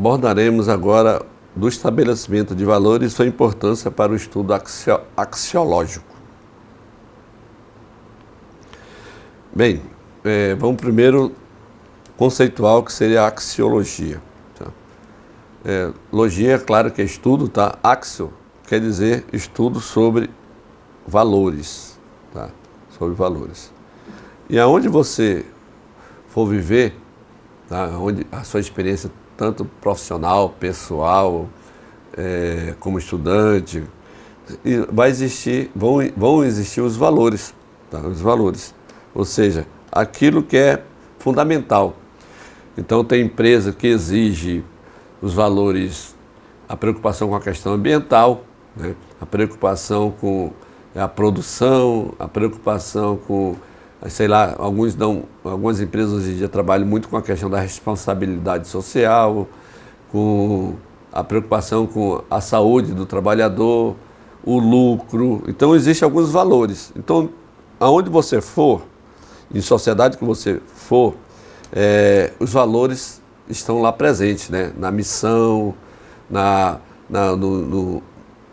abordaremos agora do estabelecimento de valores e sua importância para o estudo axiológico. Bem, vamos primeiro conceituar o que seria a axiologia. Tá? Logia, claro que é estudo, tá? Axio quer dizer estudo sobre valores, tá? Sobre valores. E aonde você for viver, tá? Onde a sua experiência tanto profissional, pessoal, como estudante, vão existir os valores, tá? Os valores, ou seja, aquilo que é fundamental. Então tem empresa que exige os valores, a preocupação com a questão ambiental, né? A preocupação com a produção, a preocupação com, sei lá, algumas empresas hoje em dia trabalham muito com a questão da responsabilidade social, com a preocupação com a saúde do trabalhador, o lucro. Então existem alguns valores. Então, aonde você for, em sociedade que você for, os valores estão lá presentes, né? Na missão,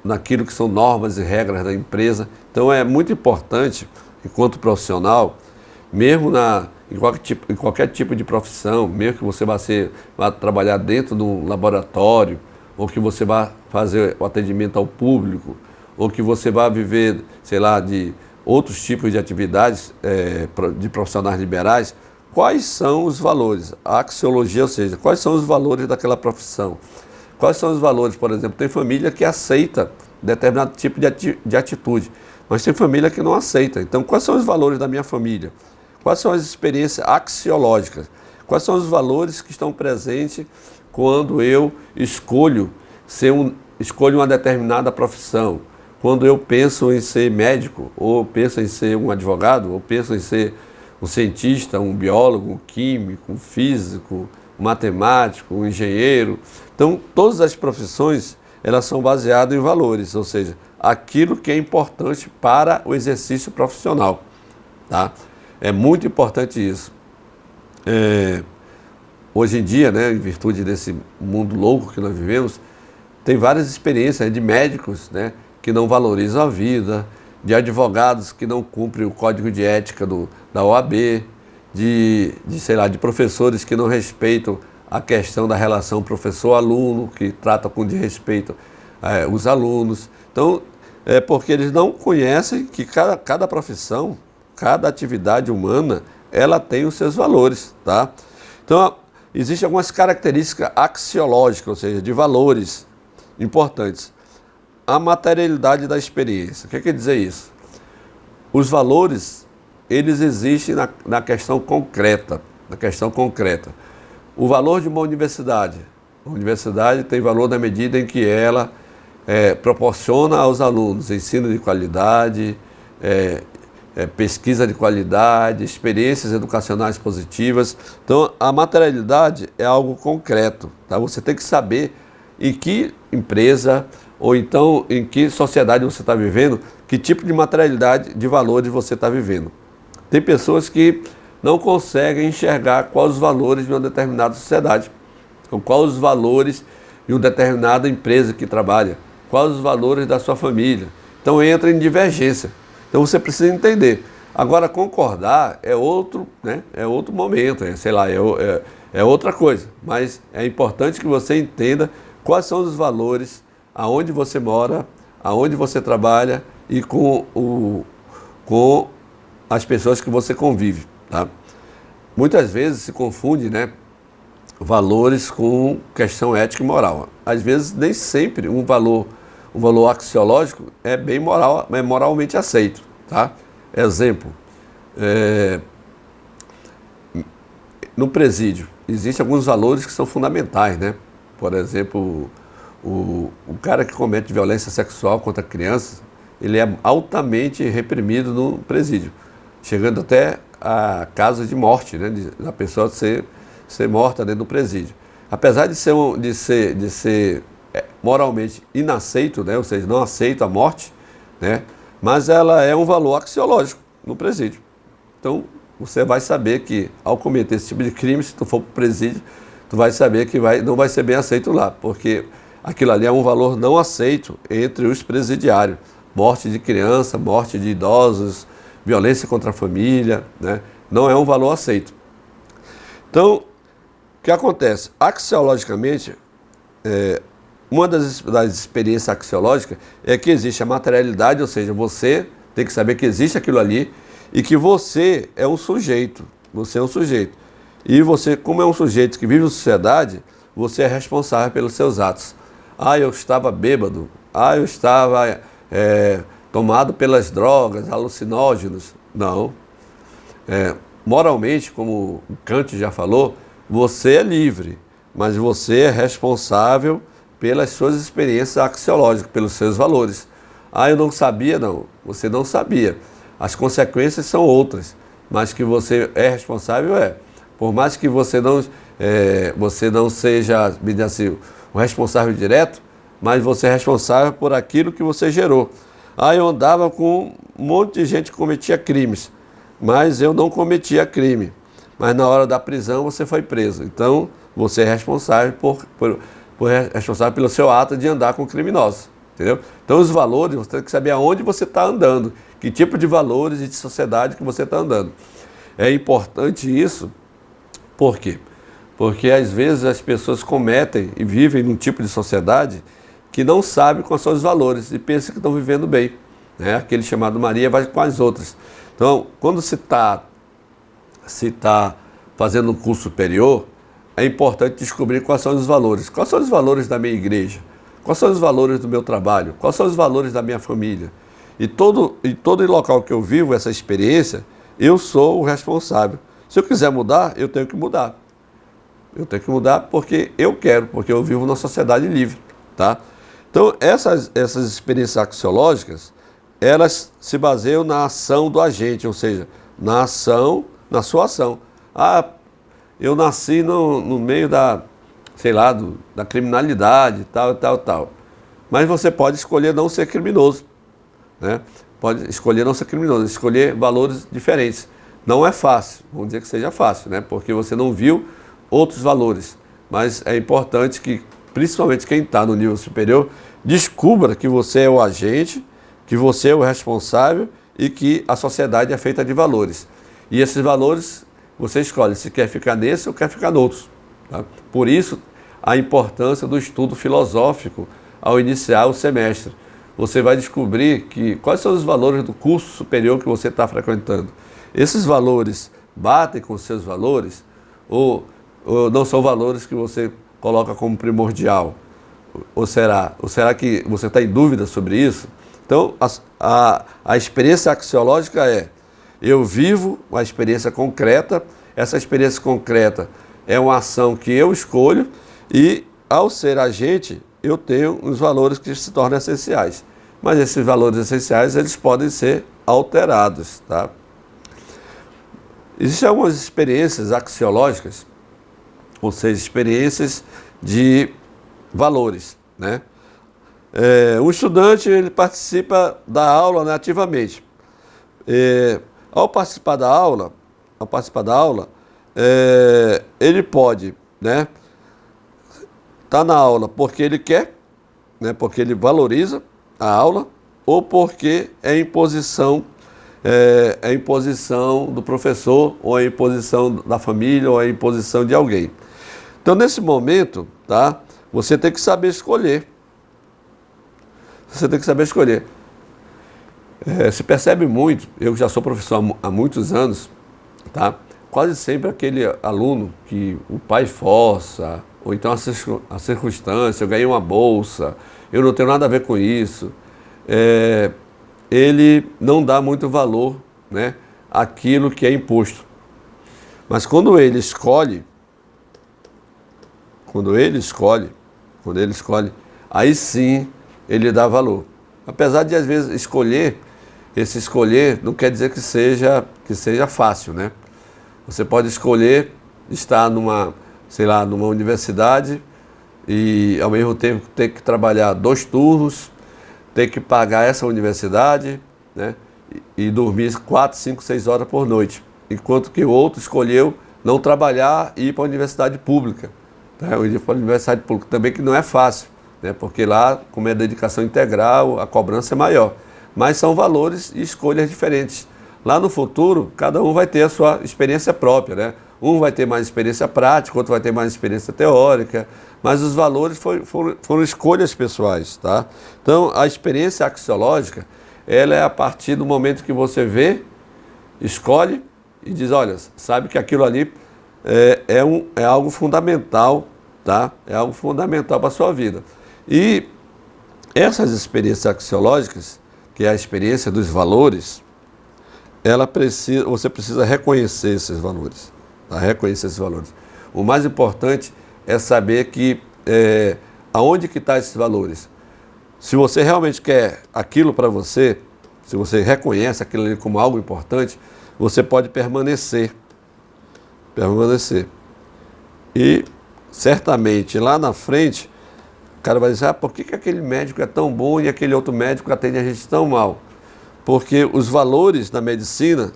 naquilo que são normas e regras da empresa. Então é muito importante, enquanto profissional, mesmo em qualquer tipo de profissão, mesmo que você vá trabalhar dentro de um laboratório, ou que você vá fazer o atendimento ao público, ou que você vá viver, sei lá, de outros tipos de atividades de profissionais liberais, quais são os valores? A axiologia, ou seja, quais são os valores daquela profissão? Quais são os valores, por exemplo, tem família que aceita determinado tipo de atitude, mas tem família que não aceita. Então, quais são os valores da minha família? Quais são as experiências axiológicas? Quais são os valores que estão presentes quando eu escolho uma determinada profissão? Quando eu penso em ser médico, ou penso em ser um advogado, ou penso em ser um cientista, um biólogo, um químico, um físico, um matemático, um engenheiro. Então, todas as profissões, elas são baseadas em valores, ou seja, aquilo que é importante para o exercício profissional, tá? É muito importante isso. Hoje em dia, né, em virtude desse mundo louco que nós vivemos, tem várias experiências de médicos, né, que não valorizam a vida, de advogados que não cumprem o código de ética da OAB, de professores que não respeitam a questão da relação professor-aluno, que trata com desrespeito os alunos. Então, é porque eles não conhecem que cada profissão, cada atividade humana, ela tem os seus valores, tá? Então, existem algumas características axiológicas, ou seja, de valores importantes. A materialidade da experiência. O que quer dizer isso? Os valores, eles existem na questão concreta, O valor de uma universidade. A universidade tem valor na medida em que ela proporciona aos alunos ensino de qualidade, pesquisa de qualidade, experiências educacionais positivas. Então, a materialidade é algo concreto, tá? Você tem que saber em que empresa ou então em que sociedade você está vivendo, que tipo de materialidade de valores você está vivendo. Tem pessoas que não conseguem enxergar quais os valores de uma determinada sociedade, ou quais os valores de uma determinada empresa que trabalha, quais os valores da sua família. Então entra em divergência. Então você precisa entender. Agora concordar é outro, né? É outro momento, é outra coisa. Mas é importante que você entenda quais são os valores aonde você mora, aonde você trabalha e com as pessoas que você convive, tá? Muitas vezes se confunde, né, valores com questão ética e moral. Às vezes nem sempre um valor axiológico é bem moral, é moralmente aceito, tá? Exemplo, no presídio existem alguns valores que são fundamentais, né? Por exemplo, o cara que comete violência sexual contra crianças, ele é altamente reprimido no presídio, chegando até a casos de morte, né, da pessoa ser morta dentro do presídio. Apesar de ser moralmente inaceito, né, ou seja, não aceito a morte, né, mas ela é um valor axiológico no presídio. Então, você vai saber que ao cometer esse tipo de crime, se tu for para o presídio, tu vai saber que não vai ser bem aceito lá, porque aquilo ali é um valor não aceito entre os presidiários. Morte de criança, morte de idosos, violência contra a família, né? Não é um valor aceito. Então, o que acontece? Axiologicamente, uma das experiências axiológicas é que existe a materialidade, ou seja, você tem que saber que existe aquilo ali e que você é um sujeito. Você é um sujeito. E você, como é um sujeito que vive em sociedade, você é responsável pelos seus atos. Ah, eu estava bêbado. Ah, eu estava tomado pelas drogas, alucinógenos. Não. Moralmente, como o Kant já falou, você é livre, mas você é responsável pelas suas experiências axiológicas, pelos seus valores. Ah, eu não sabia, não. Você não sabia. As consequências são outras, mas que você é responsável, Por mais que você não seja, assim, o responsável direto, mas você é responsável por aquilo que você gerou. Ah, eu andava com um monte de gente que cometia crimes, mas eu não cometia crime. Mas na hora da prisão você foi preso. Então, você é responsável responsável pelo seu ato de andar com criminosos. Entendeu? Então, os valores, você tem que saber aonde você está andando, que tipo de valores e de sociedade que você está andando. É importante isso, por quê? Porque às vezes as pessoas cometem e vivem num tipo de sociedade que não sabe quais são os valores e pensa que estão vivendo bem. Né? Aquele chamado Maria vai com as outras. Então, quando se está fazendo um curso superior, é importante descobrir quais são os valores. Quais são os valores da minha igreja? Quais são os valores do meu trabalho? Quais são os valores da minha família? E todo local que eu vivo essa experiência, eu sou o responsável. Se eu quiser mudar, eu tenho que mudar. Eu tenho que mudar porque eu quero, porque eu vivo numa sociedade livre. Tá? Então, essas experiências axiológicas, elas se baseiam na ação do agente, ou seja, na sua ação. Ah, eu nasci no meio da criminalidade, tal. Mas você pode escolher não ser criminoso, né? Pode escolher não ser criminoso, escolher valores diferentes. Não é fácil, vamos dizer que seja fácil, né? Porque você não viu outros valores. Mas é importante que, principalmente quem está no nível superior, descubra que você é o agente, que você é o responsável e que a sociedade é feita de valores. E esses valores, você escolhe se quer ficar nesse ou quer ficar no outro. Tá? Por isso, a importância do estudo filosófico ao iniciar o semestre. Você vai descobrir quais são os valores do curso superior que você está frequentando. Esses valores batem com os seus valores ou não são valores que você coloca como primordial? Ou será que você está em dúvida sobre isso? Então, a experiência axiológica eu vivo uma experiência concreta, essa experiência concreta é uma ação que eu escolho e, ao ser agente, eu tenho os valores que se tornam essenciais. Mas esses valores essenciais, eles podem ser alterados, tá? Existem algumas experiências axiológicas, ou seja, experiências de valores, né? O estudante ele participa da aula, né, ativamente. Ao participar da aula, ele pode, né, tá na aula porque ele quer, né, porque ele valoriza a aula, ou porque é imposição do professor, ou é imposição da família, ou é imposição de alguém. Então, nesse momento, tá, você tem que saber escolher. Você tem que saber escolher. Se percebe muito, eu já sou professor há muitos anos, tá? Quase sempre aquele aluno que o pai força, ou então a circunstância, eu ganhei uma bolsa, eu não tenho nada a ver com isso, ele não dá muito valor, né, àquilo que é imposto. Mas quando ele escolhe, aí sim ele dá valor. Apesar de às vezes escolher não quer dizer que seja fácil, né? Você pode escolher estar numa universidade e ao mesmo tempo ter que trabalhar 2 turnos, ter que pagar essa universidade, né? E dormir 4, 5, 6 horas por noite. Enquanto que o outro escolheu não trabalhar e ir para a universidade pública. Tá? O Universidade Pública também, que não é fácil, né? Porque lá, como é dedicação integral, a cobrança é maior. Mas são valores e escolhas diferentes. Lá no futuro, cada um vai ter a sua experiência própria, né? Um vai ter mais experiência prática, outro vai ter mais experiência teórica, mas os valores foram escolhas pessoais, tá? Então, a experiência axiológica, ela é a partir do momento que você vê, escolhe e diz, olha, sabe que aquilo ali é algo fundamental, tá? É algo fundamental para a sua vida. E essas experiências axiológicas, que é a experiência dos valores, você precisa reconhecer esses valores, tá? Reconhecer esses valores. O mais importante é saber que aonde que estão esses valores. Se você realmente quer aquilo para você, se você reconhece aquilo ali como algo importante, você pode permanecer. E certamente lá na frente, o cara vai dizer, por que aquele médico é tão bom e aquele outro médico atende a gente tão mal? Porque os valores da medicina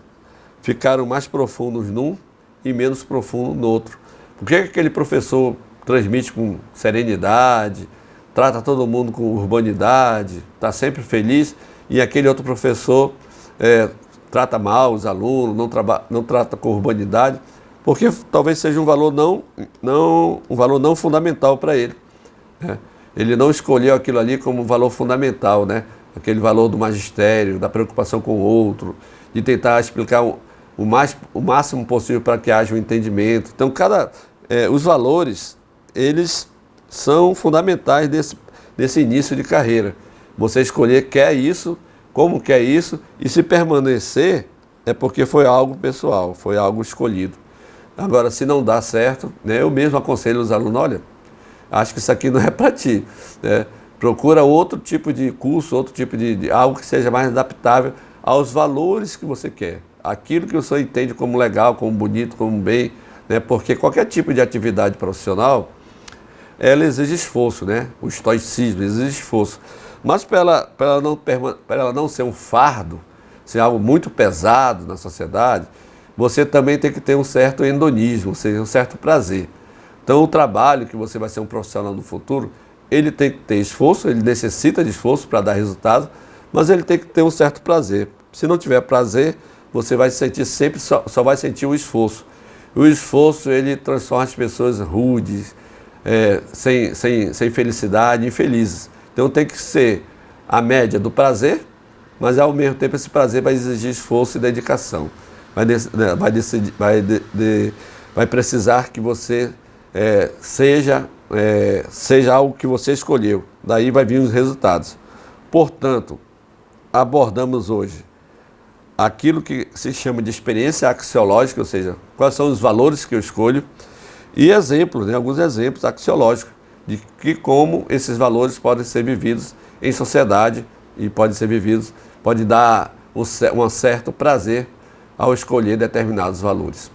ficaram mais profundos num e menos profundos no outro. Por que aquele professor transmite com serenidade, trata todo mundo com urbanidade, está sempre feliz, e aquele outro professor trata mal os alunos, não trata com urbanidade, porque talvez seja um valor não fundamental para ele, né? Ele não escolheu aquilo ali como um valor fundamental, né? Aquele valor do magistério, da preocupação com o outro, de tentar explicar o máximo possível para que haja um entendimento. Então, os valores, eles são fundamentais desse início de carreira. Você escolher quer isso, como quer isso, e se permanecer é porque foi algo pessoal, foi algo escolhido. Agora, se não dá certo, né, eu mesmo aconselho os alunos, olha, acho que isso aqui não é para ti, né? Procura outro tipo de curso, outro tipo de algo que seja mais adaptável aos valores que você quer. Aquilo que você entende como legal, como bonito, como bem, né? Porque qualquer tipo de atividade profissional, ela exige esforço, né? O estoicismo exige esforço. Mas para ela não ser um fardo, ser algo muito pesado na sociedade, você também tem que ter um certo hedonismo, ou seja, um certo prazer. Então, o trabalho que você vai ser um profissional no futuro, ele tem que ter esforço, ele necessita de esforço para dar resultado, mas ele tem que ter um certo prazer. Se não tiver prazer, você vai sentir sempre, só vai sentir o esforço. O esforço, ele transforma as pessoas rudes, sem felicidade, infelizes. Então tem que ser a média do prazer, mas ao mesmo tempo esse prazer vai exigir esforço e dedicação. Vai precisar que você seja algo que você escolheu. Daí vai vir os resultados. Portanto, abordamos hoje aquilo que se chama de experiência axiológica, ou seja, quais são os valores que eu escolho, e exemplos, né, alguns exemplos axiológicos de como esses valores podem ser vividos em sociedade e pode dar um certo prazer ao escolher determinados valores.